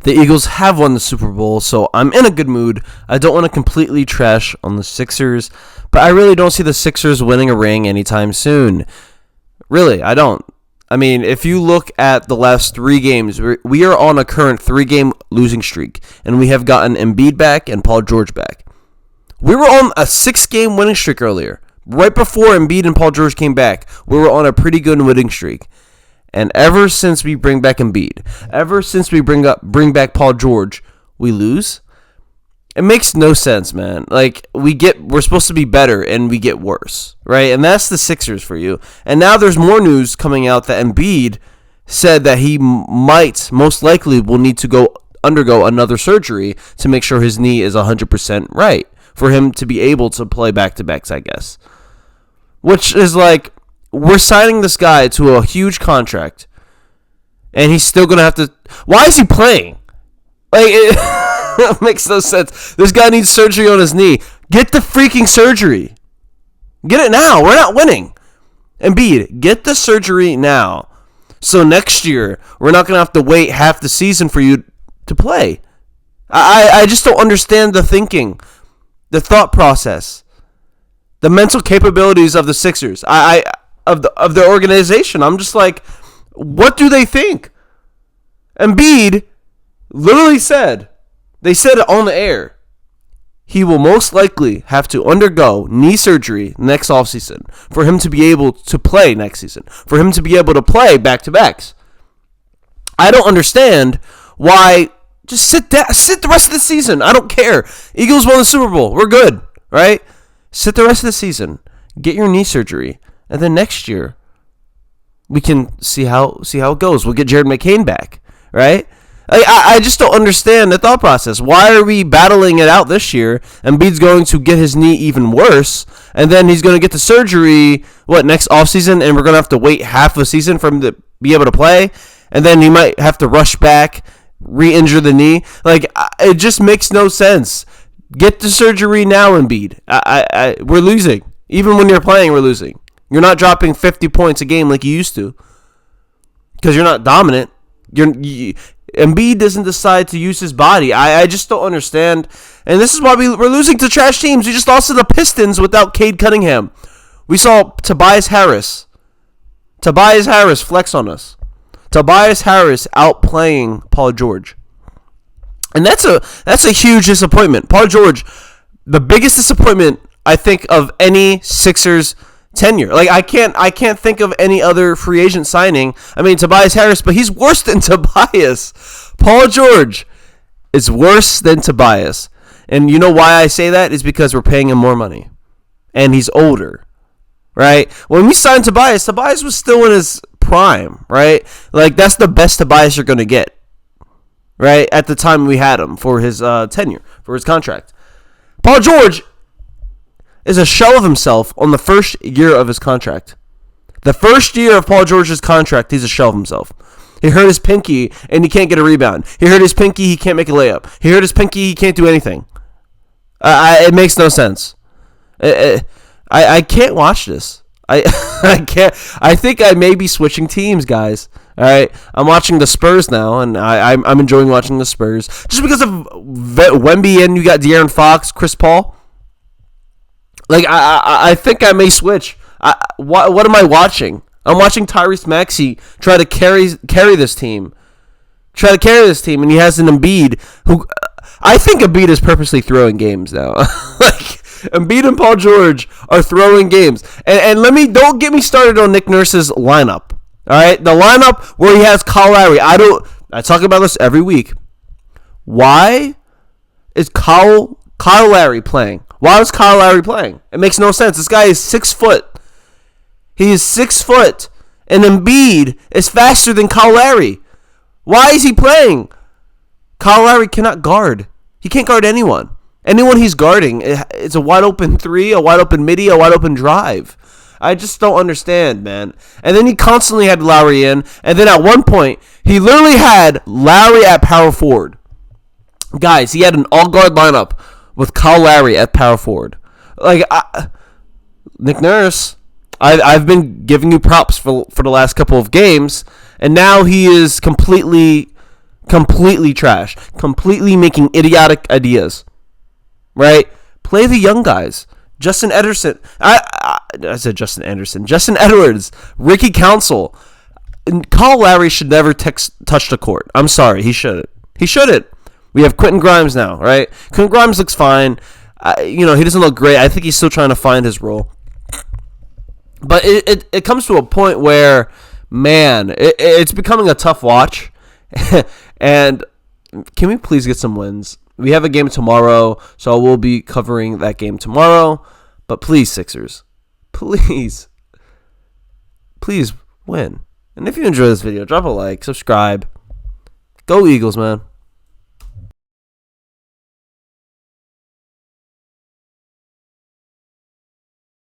The Eagles have won the Super Bowl, so I'm in a good mood. I don't want to completely trash on the Sixers, but I really don't see the Sixers winning a ring anytime soon. Really, I don't. I mean, if you look at the last 3 games, we are on a current 3-game losing streak, and we have gotten Embiid back and Paul George back. We were on a 6-game winning streak earlier. Right before Embiid and Paul George came back, we were on a pretty good winning streak. And ever since we bring back Embiid, ever since we bring back Paul George, we lose. It makes no sense, man. Like, we're supposed to be better, and we get worse, right? And that's the Sixers for you. And now there's more news coming out that Embiid said that he most likely will need to undergo another surgery to make sure his knee is 100% right for him to be able to play back-to-backs, I guess. Which is like, we're signing this guy to a huge contract, and he's still going to have to... Why is he playing? Like, it makes no sense. This guy needs surgery on his knee. Get the freaking surgery. Get it now. We're not winning. Embiid, get the surgery now. So next year, we're not going to have to wait half the season for you to play. I just don't understand the thinking, the thought process, the mental capabilities of the Sixers, of the organization. I'm just like, what do they think? Embiid literally said, they said it on the air, he will most likely have to undergo knee surgery next offseason for him to be able to play next season, for him to be able to play back-to-backs. I don't understand why. Just sit the rest of the season. I don't care. Eagles won the Super Bowl. We're good, right? Sit the rest of the season. Get your knee surgery, and then next year we can see how it goes. We'll get Jared McCain back, right? I just don't understand the thought process. Why are we battling it out this year? Embiid's going to get his knee even worse, and then he's going to get the surgery, next offseason, and we're going to have to wait half a season for him to be able to play, and then he might have to rush back, re-injure the knee. Like, it just makes no sense. Get the surgery now, Embiid. We're losing. Even when you're playing, we're losing. You're not dropping 50 points a game like you used to because you're not dominant. Embiid doesn't decide to use his body. I just don't understand. And this is why we're losing to trash teams. We just lost to the Pistons without Cade Cunningham. We saw Tobias Harris flex on us. Tobias Harris outplaying Paul George. And that's a huge disappointment. Paul George, the biggest disappointment, I think, of any Sixers tenure. Like, I can't think of any other free agent signing. I mean, Tobias Harris, but he's worse than Tobias. Paul George is worse than Tobias. And you know why I say that? Is because we're paying him more money. And he's older. Right? When we signed Tobias was still in his prime, right? Like, that's the best Tobias you're going to get, right? At the time we had him for his tenure, for his contract. Paul George is a shell of himself on the first year of his contract. The first year of Paul George's contract, he's a shell of himself. He hurt his pinky, and he can't get a rebound. He hurt his pinky, he can't make a layup. He hurt his pinky, he can't do anything. It makes no sense. I can't watch this. I can't. I think I may be switching teams, guys. All right, I'm watching the Spurs now, and I'm enjoying watching the Spurs just because of Wemby, and you got De'Aaron Fox, Chris Paul. Like, I think I may switch. What am I watching? I'm watching Tyrese Maxey try to carry this team. And he has an Embiid who I think Embiid is purposely throwing games now. Like, Embiid and Paul George are throwing games. And don't get me started on Nick Nurse's lineup. All right? The lineup where he has Kyle Lowry. I talk about this every week. Why is Kyle Lowry playing? Why is Kyle Lowry playing? It makes no sense. This guy is 6 foot. He is 6 foot. And Embiid is faster than Kyle Lowry. Why is he playing? Kyle Lowry cannot guard. He can't guard anyone. Anyone he's guarding, it's a wide open three, a wide open midi, a wide open drive. I just don't understand, man. And then he constantly had Lowry in. And then at one point, he literally had Lowry at power forward. Guys, he had an all-guard lineup with Kyle Lowry at power forward. Like, Nick Nurse, I've been giving you props for the last couple of games. And now he is completely completely trash, completely making idiotic ideas, right? Play the young guys. Justin Ederson. I said Justin Anderson. Justin Edwards. Ricky Council. Kyle Lowry should never touch the court. I'm sorry. He shouldn't. He shouldn't. We have Quentin Grimes now, right? Quentin Grimes looks fine. He doesn't look great. I think he's still trying to find his role. But it comes to a point where, man, it's becoming a tough watch. And can we please get some wins? We have a game tomorrow, so we'll be covering that game tomorrow. But please, Sixers, please win. And if you enjoy this video, drop a like, subscribe. Go Eagles, man.